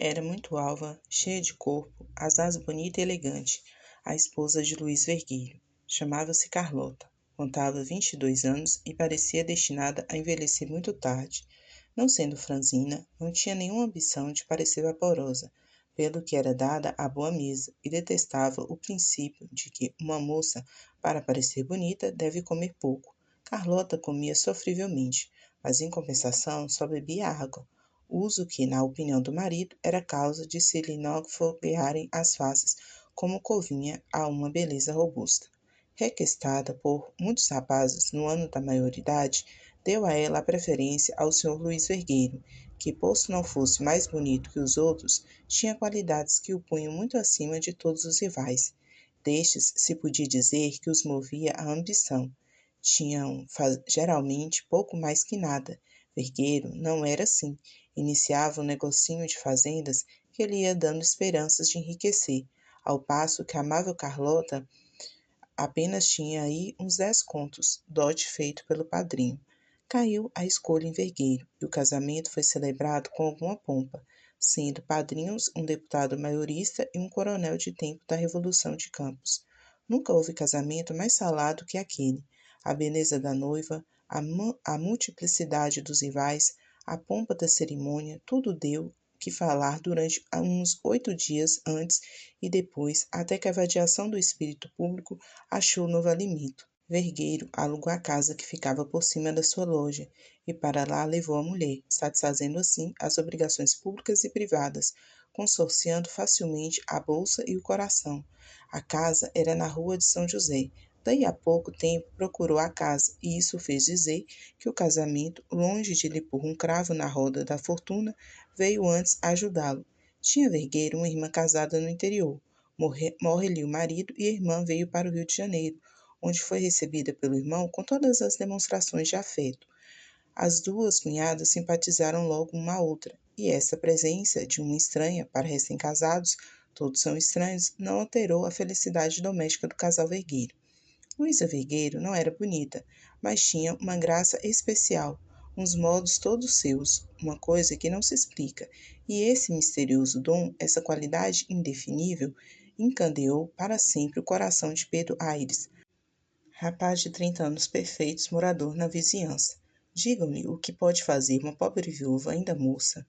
Era muito alva, cheia de corpo, asaz bonita e elegante, a esposa de Luís Vergueiro. Chamava-se Carlota, contava 22 anos e parecia destinada a envelhecer muito tarde. Não sendo franzina, não tinha nenhuma ambição de parecer vaporosa, pelo que era dada à boa mesa, e detestava o princípio de que uma moça, para parecer bonita, deve comer pouco. Carlota comia sofrivelmente, mas em compensação só bebia água, uso que, na opinião do marido, era causa de se lhe não folguearem as faces, como convinha a uma beleza robusta. Requestada por muitos rapazes no ano da maioridade, deu a ela a preferência ao Sr. Luís Vergueiro, que, posto não fosse mais bonito que os outros, tinha qualidades que o punham muito acima de todos os rivais. Destes se podia dizer que os movia a ambição. Tinham geralmente pouco mais que nada. Vergueiro não era assim. Iniciava um negocinho de fazendas que lhe ia dando esperanças de enriquecer, ao passo que a amável Carlota apenas tinha aí uns 10 contos, dote feito pelo padrinho. Caiu a escolha em Vergueiro e o casamento foi celebrado com alguma pompa, sendo padrinhos um deputado maiorista e um coronel de tempo da Revolução de Campos. Nunca houve casamento mais salado que aquele. A beleza da noiva, a multiplicidade dos rivais, a pompa da cerimônia, tudo deu que falar durante uns 8 dias antes e depois, até que a vadiação do espírito público achou novo alimento. Vergueiro alugou a casa que ficava por cima da sua loja e para lá levou a mulher, satisfazendo assim as obrigações públicas e privadas, consorciando facilmente a bolsa e o coração. A casa era na rua de São José. Daí a pouco tempo procurou a casa, e isso fez dizer que o casamento, longe de lhe pôr um cravo na roda da fortuna, veio antes ajudá-lo. Tinha Vergueiro uma irmã casada no interior. Morre-lhe o marido e a irmã veio para o Rio de Janeiro, onde foi recebida pelo irmão com todas as demonstrações de afeto. As duas cunhadas simpatizaram logo uma à outra, e essa presença de uma estranha para recém-casados, todos são estranhos, não alterou a felicidade doméstica do casal Vergueiro. Luísa Vergueiro não era bonita, mas tinha uma graça especial, uns modos todos seus, uma coisa que não se explica, e esse misterioso dom, essa qualidade indefinível, encandeou para sempre o coração de Pedro Aires, rapaz de 30 anos perfeitos, morador na vizinhança. Digam-me o que pode fazer uma pobre viúva ainda moça,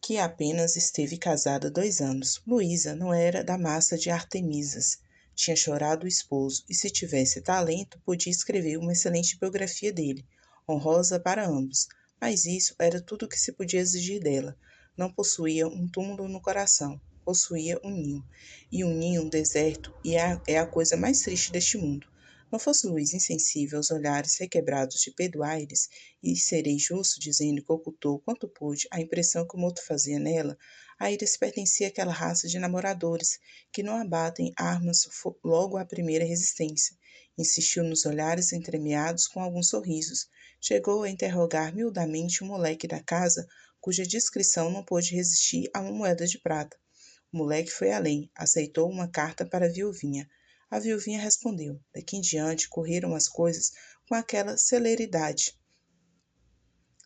que apenas esteve casada 2 anos. Luísa não era da massa de Artemisas. Tinha chorado o esposo, e se tivesse talento, podia escrever uma excelente biografia dele, honrosa para ambos. Mas isso era tudo o que se podia exigir dela. Não possuía um túmulo no coração, possuía um ninho. E um ninho deserto é a coisa mais triste deste mundo. Não fosse Luís insensível aos olhares requebrados de Pedro Aires, e serei justo dizendo que ocultou quanto pôde a impressão que o moço fazia nela, Aires pertencia àquela raça de namoradores que não abatem armas logo à primeira resistência. Insistiu nos olhares entremeados com alguns sorrisos. Chegou a interrogar miudamente o moleque da casa, cuja discrição não pôde resistir a uma moeda de prata. O moleque foi além, aceitou uma carta para a viuvinha. A viuvinha respondeu. Daqui em diante correram as coisas com aquela celeridade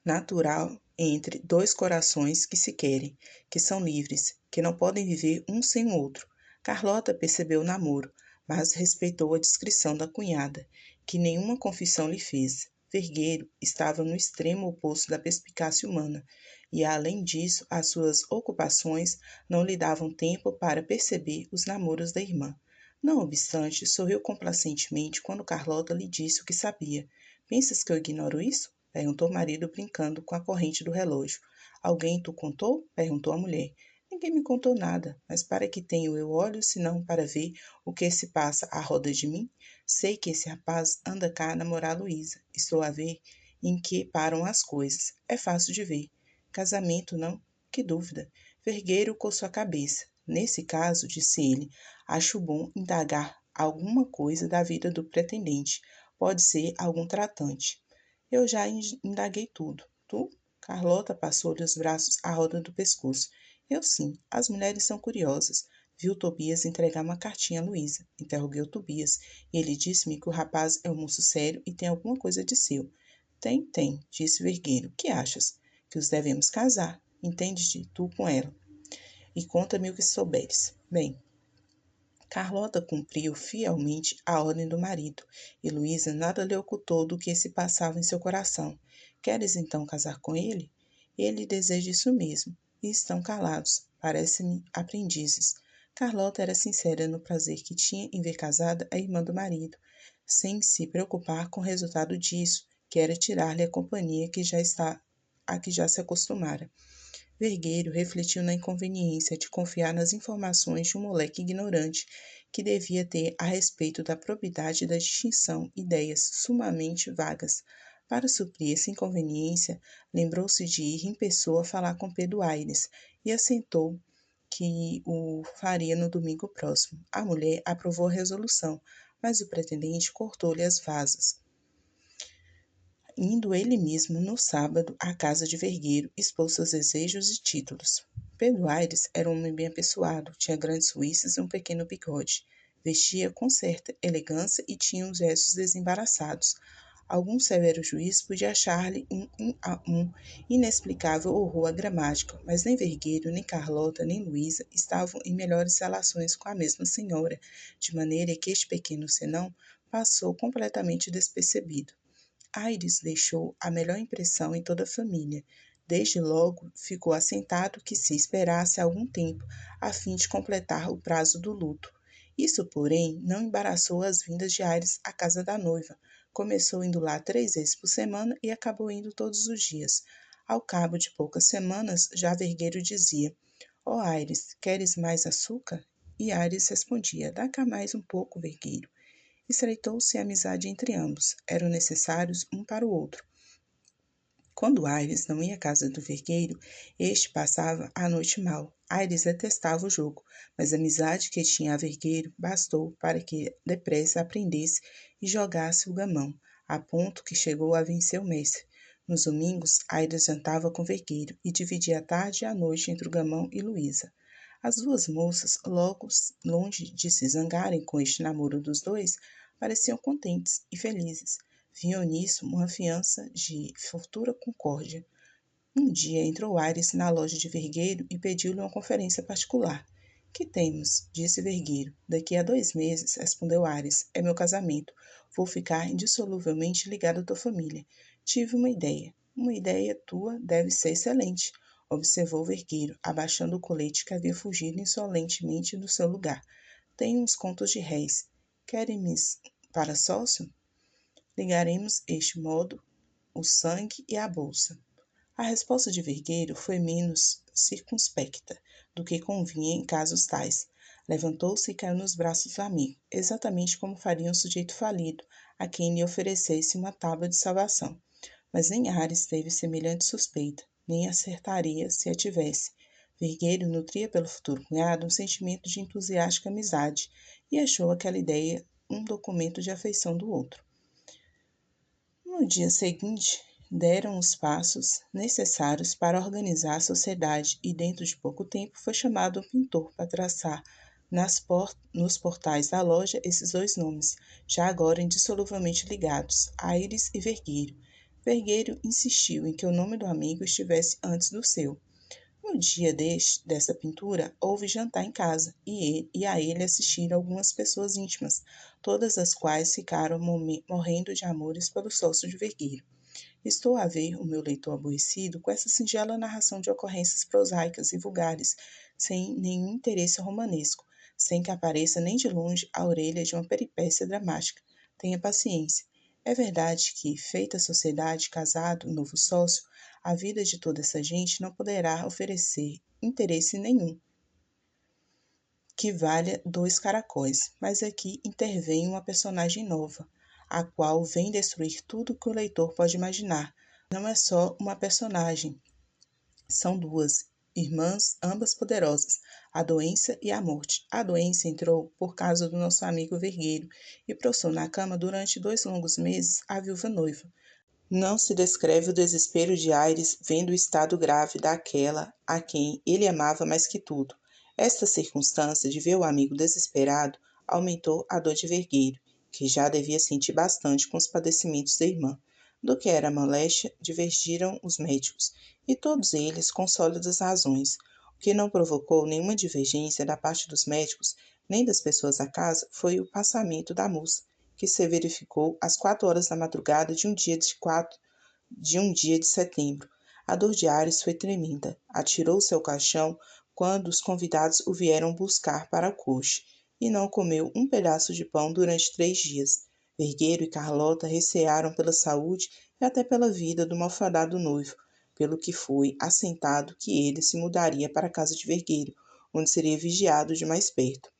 natural entre dois corações que se querem, que são livres, que não podem viver um sem o outro. Carlota percebeu o namoro, mas respeitou a discrição da cunhada, que nenhuma confissão lhe fez. Vergueiro estava no extremo oposto da perspicácia humana, e além disso, as suas ocupações não lhe davam tempo para perceber os namoros da irmã. Não obstante, sorriu complacentemente quando Carlota lhe disse o que sabia. Pensas que eu ignoro isso? Perguntou o marido brincando com a corrente do relógio. Alguém tu contou? Perguntou a mulher. Ninguém me contou nada, mas para que tenho eu olhos, senão para ver o que se passa à roda de mim? Sei que esse rapaz anda cá a namorar a Luísa. Estou a ver em que param as coisas. É fácil de ver. Casamento, não? Que dúvida. Vergueiro coçou a cabeça. Nesse caso, disse ele, acho bom indagar alguma coisa da vida do pretendente. Pode ser algum tratante. Eu já indaguei tudo. Tu? Carlota passou-lhe os braços à roda do pescoço. Eu sim. As mulheres são curiosas. Viu Tobias entregar uma cartinha a Luísa. Interroguei o Tobias, e ele disse-me que o rapaz é um moço sério e tem alguma coisa de seu. Tem, disse Vergueiro. Que achas? Que os devemos casar. Entende-te tu com ela, e conta-me o que souberes. Bem, Carlota cumpriu fielmente a ordem do marido, e Luísa nada lhe ocultou do que se passava em seu coração. Queres então casar com ele? Ele deseja isso mesmo, e estão calados, parecem-me aprendizes. Carlota era sincera no prazer que tinha em ver casada a irmã do marido, sem se preocupar com o resultado disso, que era tirar-lhe a companhia a que já se acostumara. Vergueiro refletiu na inconveniência de confiar nas informações de um moleque ignorante que devia ter a respeito da probidade da distinção ideias sumamente vagas. Para suprir essa inconveniência, lembrou-se de ir em pessoa falar com Pedro Aires e assentou que o faria no domingo próximo. A mulher aprovou a resolução, mas o pretendente cortou-lhe as vasas, indo ele mesmo no sábado à casa de Vergueiro expor seus desejos e títulos. Pedro Aires era um homem bem apessoado, tinha grandes suíças e um pequeno bigode. Vestia com certa elegância e tinha os gestos desembaraçados. Algum severo juiz podia achar-lhe um inexplicável horror à gramática, mas nem Vergueiro, nem Carlota, nem Luísa estavam em melhores relações com a mesma senhora, de maneira que este pequeno senão passou completamente despercebido. Aires deixou a melhor impressão em toda a família. Desde logo ficou assentado que se esperasse algum tempo, a fim de completar o prazo do luto. Isso, porém, não embaraçou as vindas de Aires à casa da noiva. Começou indo lá 3 vezes por semana e acabou indo todos os dias. Ao cabo de poucas semanas, já Vergueiro dizia: Ó Aires, queres mais açúcar? E Aires respondia: Dá cá mais um pouco, Vergueiro. Estreitou-se a amizade entre ambos. Eram necessários um para o outro. Quando Aires não ia à casa do vergueiro, este passava a noite mal. Aires detestava o jogo, mas a amizade que tinha a vergueiro bastou para que depressa aprendesse e jogasse o gamão, a ponto que chegou a vencer o mestre. Nos domingos, Aires jantava com o vergueiro e dividia a tarde e a noite entre o gamão e Luísa. As duas moças, logo longe de se zangarem com este namoro dos dois, pareciam contentes e felizes. Viam nisso uma fiança de futura concórdia. Um dia entrou Aires na loja de Vergueiro e pediu-lhe uma conferência particular. Que temos? Disse Vergueiro. Daqui a 2 meses, respondeu Aires, é meu casamento. Vou ficar indissoluvelmente ligado à tua família. Tive uma ideia. Uma ideia tua deve ser excelente, observou Vergueiro, abaixando o colete que havia fugido insolentemente do seu lugar. Tenho uns contos de réis. Querem-me para sócio? Ligaremos este modo o sangue e a bolsa. A resposta de Vergueiro foi menos circunspecta do que convinha em casos tais. Levantou-se e caiu nos braços do amigo, exatamente como faria um sujeito falido, a quem lhe oferecesse uma tábua de salvação. Mas nem Ares teve semelhante suspeita, nem acertaria se a tivesse. Vergueiro nutria pelo futuro cunhado um sentimento de entusiástica amizade e achou aquela ideia um documento de afeição do outro. No dia seguinte, deram os passos necessários para organizar a sociedade e dentro de pouco tempo foi chamado um pintor para traçar nos portais da loja esses 2 nomes, já agora indissoluvelmente ligados, Aires e Vergueiro. Vergueiro insistiu em que o nome do amigo estivesse antes do seu. No dia dessa pintura, houve jantar em casa, e a ele assistiram algumas pessoas íntimas, todas as quais ficaram morrendo de amores pelo sócio de Vergueiro. Estou a ver o meu leitor aborrecido com essa singela narração de ocorrências prosaicas e vulgares, sem nenhum interesse romanesco, sem que apareça nem de longe a orelha de uma peripécia dramática. Tenha paciência. É verdade que, feita a sociedade, casado, novo sócio, a vida de toda essa gente não poderá oferecer interesse nenhum que valha 2 caracóis, mas aqui intervém uma personagem nova, a qual vem destruir tudo que o leitor pode imaginar. Não é só uma personagem, são duas, irmãs, ambas poderosas, a doença e a morte. A doença entrou por causa do nosso amigo Vergueiro e prostrou na cama durante 2 longos meses a viúva noiva. Não se descreve o desespero de Aires vendo o estado grave daquela a quem ele amava mais que tudo. Esta circunstância de ver o amigo desesperado aumentou a dor de Vergueiro, que já devia sentir bastante com os padecimentos da irmã. Do que era a moléstia, divergiram os médicos, e todos eles com sólidas razões. O que não provocou nenhuma divergência da parte dos médicos, nem das pessoas da casa, foi o passamento da moça, que se verificou às 4 horas da madrugada de um dia de setembro. A dor de Aires foi tremenda. Atirou-se ao caixão quando os convidados o vieram buscar para a coche, e não comeu um pedaço de pão durante 3 dias. Vergueiro e Carlota recearam pela saúde e até pela vida do malfadado noivo, pelo que foi assentado que ele se mudaria para a casa de Vergueiro, onde seria vigiado de mais perto.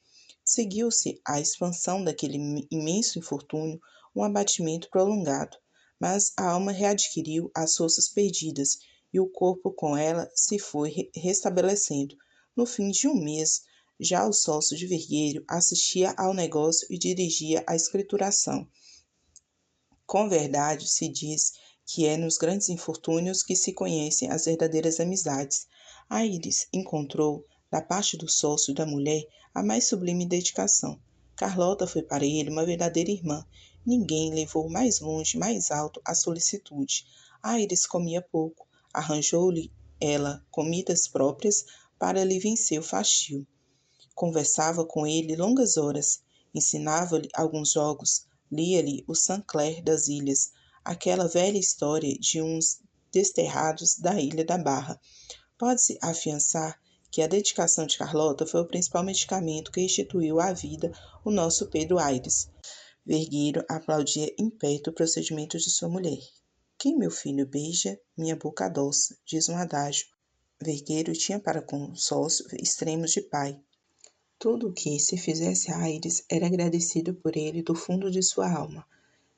Seguiu-se à expansão daquele imenso infortúnio um abatimento prolongado, mas a alma readquiriu as forças perdidas e o corpo com ela se foi restabelecendo. No fim de um mês, já o sócio de Vergueiro assistia ao negócio e dirigia a escrituração. Com verdade se diz que é nos grandes infortúnios que se conhecem as verdadeiras amizades. Aires encontrou, da parte do sócio e da mulher, a mais sublime dedicação. Carlota foi para ele uma verdadeira irmã. Ninguém levou mais longe, mais alto, a solicitude. Aires comia pouco. Arranjou-lhe ela comidas próprias para lhe vencer o fastio. Conversava com ele longas horas, ensinava-lhe alguns jogos, lia-lhe o Saint Clair das Ilhas, aquela velha história de uns desterrados da Ilha da Barra. Pode-se afiançar que a dedicação de Carlota foi o principal medicamento que restituiu à vida o nosso Pedro Aires. Vergueiro aplaudia em pé o procedimento de sua mulher. Quem meu filho beija, minha boca adoça, diz um adágio. Vergueiro tinha para consórcio extremos de pai. Tudo o que se fizesse a Aires era agradecido por ele do fundo de sua alma.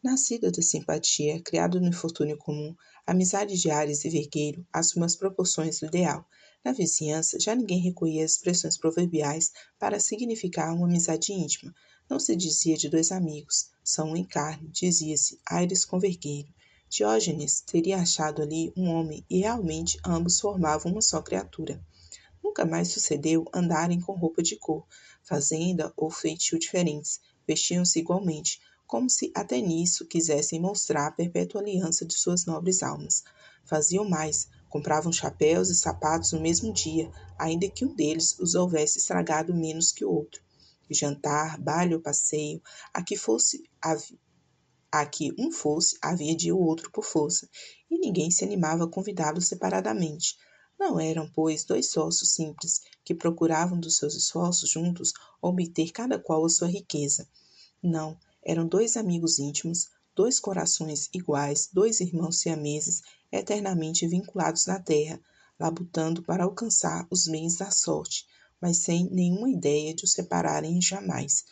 Nascida da simpatia, criado no infortúnio comum, a amizade de Aires e Vergueiro assumiu as proporções do ideal. Na vizinhança, já ninguém recolhia as expressões proverbiais para significar uma amizade íntima. Não se dizia de dois amigos, são um em carne, dizia-se Aires com Vergueiro. Diógenes teria achado ali um homem e realmente ambos formavam uma só criatura. Nunca mais sucedeu andarem com roupa de cor, fazenda ou feitio diferentes, vestiam-se igualmente, como se até nisso quisessem mostrar a perpétua aliança de suas nobres almas. Faziam mais, compravam chapéus e sapatos no mesmo dia, ainda que um deles os houvesse estragado menos que o outro. Jantar, baile ou passeio, a que um fosse, havia de o outro por força, e ninguém se animava a convidá-los separadamente. Não eram, pois, dois sócios simples, que procuravam dos seus esforços juntos obter cada qual a sua riqueza. Não, eram dois amigos íntimos, dois corações iguais, dois irmãos siameses, eternamente vinculados na terra, labutando para alcançar os bens da sorte, mas sem nenhuma ideia de os separarem jamais.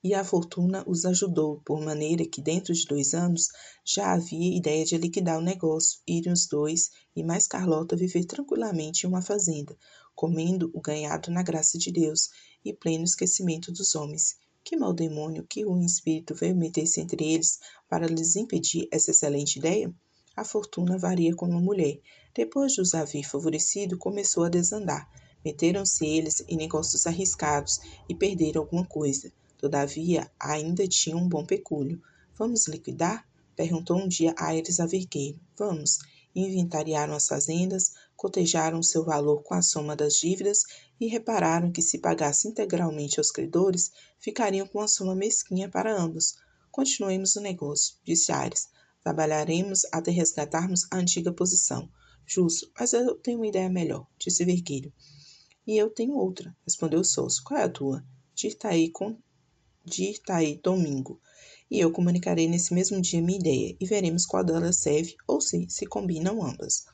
E a fortuna os ajudou, por maneira que dentro de 2 anos já havia ideia de liquidar o negócio, irem os dois e mais Carlota viver tranquilamente em uma fazenda, comendo o ganhado na graça de Deus e pleno esquecimento dos homens. Que mau demônio, que ruim espírito veio meter-se entre eles para lhes impedir essa excelente ideia? A fortuna varia como a mulher. Depois de os haver favorecido, começou a desandar. Meteram-se eles em negócios arriscados e perderam alguma coisa. Todavia, ainda tinha um bom pecúlio. Vamos liquidar? Perguntou um dia Aires a Vergueiro. Vamos. Inventariaram as fazendas, cotejaram seu valor com a soma das dívidas e repararam que se pagasse integralmente aos credores, ficariam com uma soma mesquinha para ambos. Continuemos o negócio, disse Aires. Trabalharemos até resgatarmos a antiga posição. Justo, mas eu tenho uma ideia melhor, disse Vergueiro. E eu tenho outra, respondeu o sócio. Qual é a tua? De ir domingo, e eu comunicarei nesse mesmo dia minha ideia, e veremos qual delas serve ou se combinam ambas.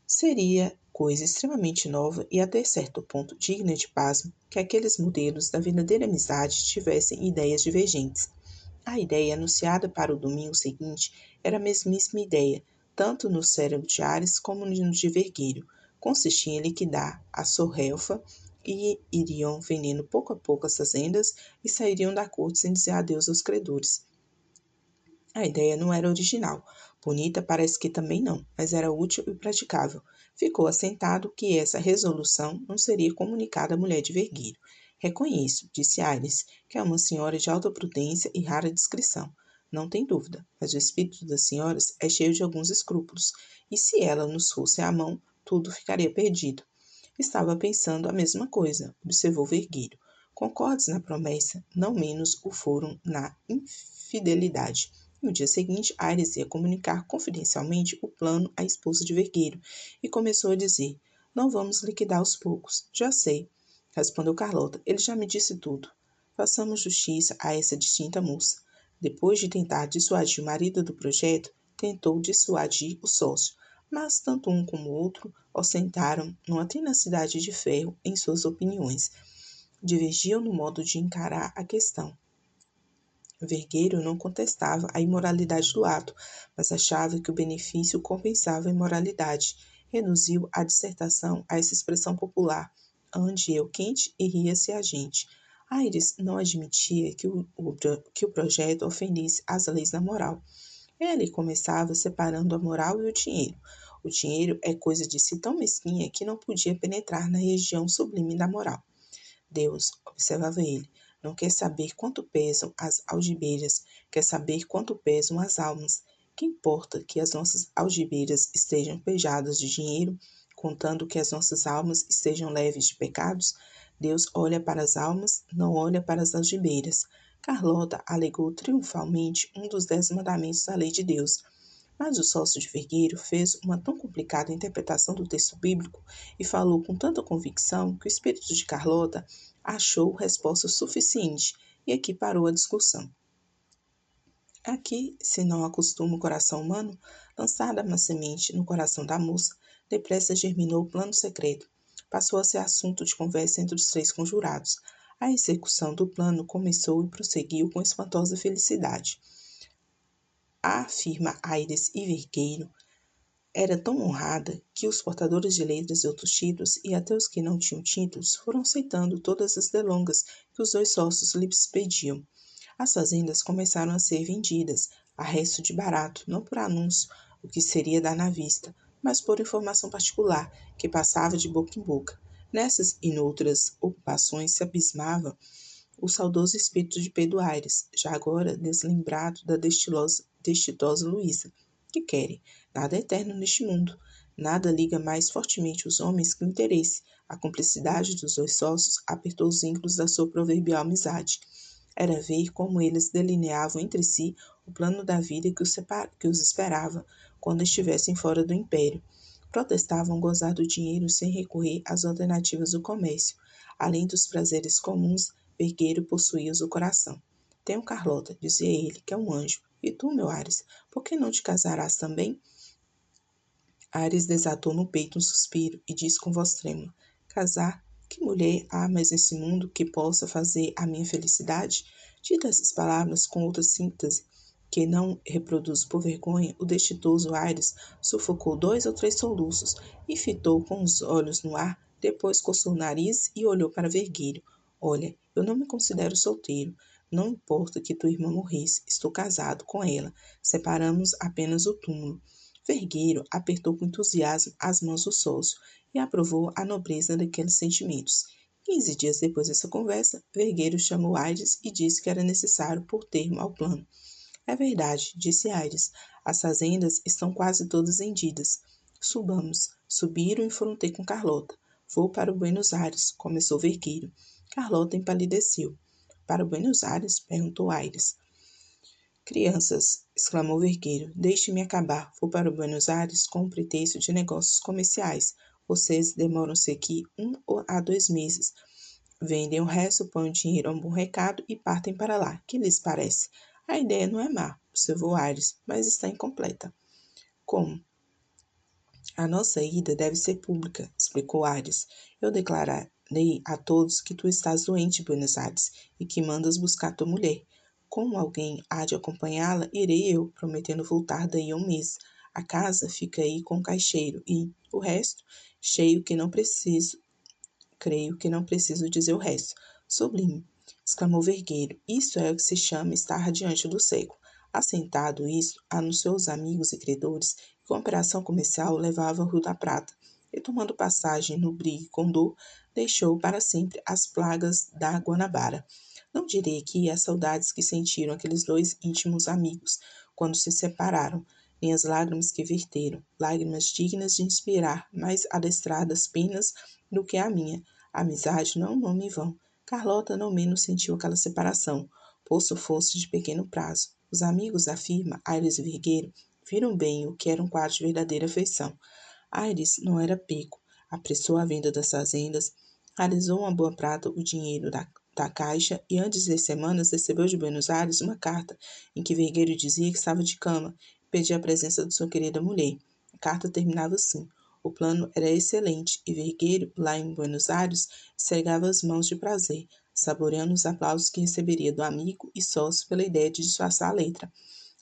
Seria coisa extremamente nova e até certo ponto digna de pasmo que aqueles modelos da verdadeira amizade tivessem ideias divergentes. A ideia anunciada para o domingo seguinte era a mesmíssima ideia, tanto no cérebro de Ares como no de Vergueiro. Consistia em liquidar a Sorrelfa e iriam vendendo pouco a pouco as fazendas e sairiam da corte sem dizer adeus aos credores. A ideia não era original, bonita parece que também não, mas era útil e praticável. Ficou assentado que essa resolução não seria comunicada à mulher de Vergueiro. Reconheço, disse Aires, que é uma senhora de alta prudência e rara discrição, não tem dúvida, mas o espírito das senhoras é cheio de alguns escrúpulos, e se ela nos fosse à mão, tudo ficaria perdido. Estava pensando a mesma coisa, observou Vergueiro. Concordes na promessa, não menos o foram na infidelidade. No dia seguinte, Aires ia comunicar confidencialmente o plano à esposa de Vergueiro e começou a dizer: Não vamos liquidar aos poucos. Já sei, respondeu Carlota. Ele já me disse tudo. Façamos justiça a essa distinta moça. Depois de tentar dissuadir o marido do projeto, tentou dissuadir o sócio, mas tanto um como o outro ostentaram uma tenacidade de ferro em suas opiniões. Divergiam no modo de encarar a questão. Vergueiro não contestava a imoralidade do ato, mas achava que o benefício compensava a imoralidade. Reduziu a dissertação a essa expressão popular: ande eu quente e ria-se a gente. Aires não admitia que o projeto ofendesse as leis da moral. Ele começava separando a moral e o dinheiro. O dinheiro é coisa de si tão mesquinha que não podia penetrar na região sublime da moral. Deus, observava ele, não quer saber quanto pesam as algibeiras, quer saber quanto pesam as almas. Que importa que as nossas algibeiras estejam pejadas de dinheiro, contando que as nossas almas estejam leves de pecados? Deus olha para as almas, não olha para as algibeiras. Carlota alegou triunfalmente um dos 10 mandamentos da lei de Deus. Mas o sócio de Vergueiro fez uma tão complicada interpretação do texto bíblico e falou com tanta convicção que o espírito de Carlota achou resposta suficiente e aqui parou a discussão. Aqui, se não acostuma o coração humano, lançada uma semente no coração da moça, depressa germinou o plano secreto. Passou a ser assunto de conversa entre os 3 conjurados. A execução do plano começou e prosseguiu com espantosa felicidade. A firma Aires e Vergueiro era tão honrada que os portadores de letras e outros títulos, e até os que não tinham títulos, foram aceitando todas as delongas que os 2 sócios lhes pediam. As fazendas começaram a ser vendidas, a resto de barato, não por anúncio, o que seria dar na vista, mas por informação particular, que passava de boca em boca. Nessas e noutras ocupações se abismava o saudoso espírito de Pedro Aires, já agora deslembrado da destitosa Luísa, que querem nada eterno neste mundo. Nada liga mais fortemente os homens que o interesse. A cumplicidade dos 2 sócios apertou os vínculos da sua proverbial amizade. Era ver como eles delineavam entre si o plano da vida que os esperava quando estivessem fora do império. Protestavam gozar do dinheiro sem recorrer às alternativas do comércio. Além dos prazeres comuns, Vergueiro possuía-os o coração. Tenho Carlota, dizia ele, que é um anjo. E tu, meu Ares, por que não te casarás também? Ares desatou no peito um suspiro e disse com voz trêmula: Casar? Que mulher há mais nesse mundo que possa fazer a minha felicidade? Dita essas palavras com outra síntese, que não reproduzo por vergonha, o destitoso Ares sufocou 2 ou 3 soluços e fitou com os olhos no ar, depois coçou o nariz e olhou para Vergueiro. Olha, eu não me considero solteiro. Não importa que tua irmã morresse, estou casado com ela. Separamos apenas o túmulo. Vergueiro apertou com entusiasmo as mãos do sócio e aprovou a nobreza daqueles sentimentos. 15 dias depois dessa conversa, Vergueiro chamou Aires e disse que era necessário pôr termo ao plano. É verdade, disse Aires. As fazendas estão quase todas vendidas. Subamos. Subiram e foram ter com Carlota. Vou para Buenos Aires, começou Vergueiro. Carlota empalideceu. Para Buenos Aires? Perguntou Aires. Crianças, exclamou Vergueiro, deixe-me acabar. Vou para Buenos Aires com o pretexto de negócios comerciais. Vocês demoram-se aqui 1 a 2 meses. Vendem o resto, põem o dinheiro a um bom recado e partem para lá. Que lhes parece? A ideia não é má, observou Aires, mas está incompleta. Como? A nossa ida deve ser pública, explicou Aires. Eu declararei a todos que tu estás doente em Buenos Aires e que mandas buscar tua mulher. Como alguém há de acompanhá-la, irei eu, prometendo voltar daí a um mês. A casa fica aí com o caixeiro e, o resto, cheio que não preciso, creio que não preciso dizer o resto. Sublime, exclamou Vergueiro. Isso é o que se chama estar diante do século. Assentado isto, anunciou aos amigos e credores que uma operação comercial levava ao Rio da Prata, e tomando passagem no Brig Condor, deixou para sempre as plagas da Guanabara. Não direi aqui as saudades que sentiram aqueles dois íntimos amigos quando se separaram, nem as lágrimas que verteram, lágrimas dignas de inspirar mais adestradas penas do que a minha. A amizade não é um nome em vão. Carlota não menos sentiu aquela separação, posto fosse de pequeno prazo. Os amigos, afirma Aires Vergueiro, viram bem o que era um quadro de verdadeira afeição. Aires não era peco, apressou a venda das fazendas, realizou uma boa prata o dinheiro da caixa e antes de semanas recebeu de Buenos Aires uma carta em que Vergueiro dizia que estava de cama e pedia a presença de sua querida mulher. A carta terminava assim. O plano era excelente e Vergueiro, lá em Buenos Aires, esfregava as mãos de prazer, saboreando os aplausos que receberia do amigo e sócio pela ideia de disfarçar a letra.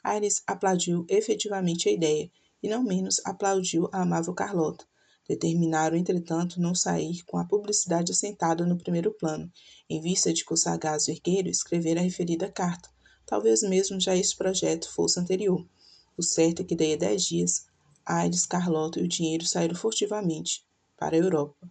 Aires aplaudiu efetivamente a ideia, e não menos aplaudiu a amável Carlota. Determinaram, entretanto, não sair com a publicidade assentada no primeiro plano, em vista de que o sagaz Vergueiro escrevera a referida carta. Talvez mesmo já esse projeto fosse anterior. O certo é que daí a 10 dias, Aires, Carlota e o dinheiro saíram furtivamente para a Europa.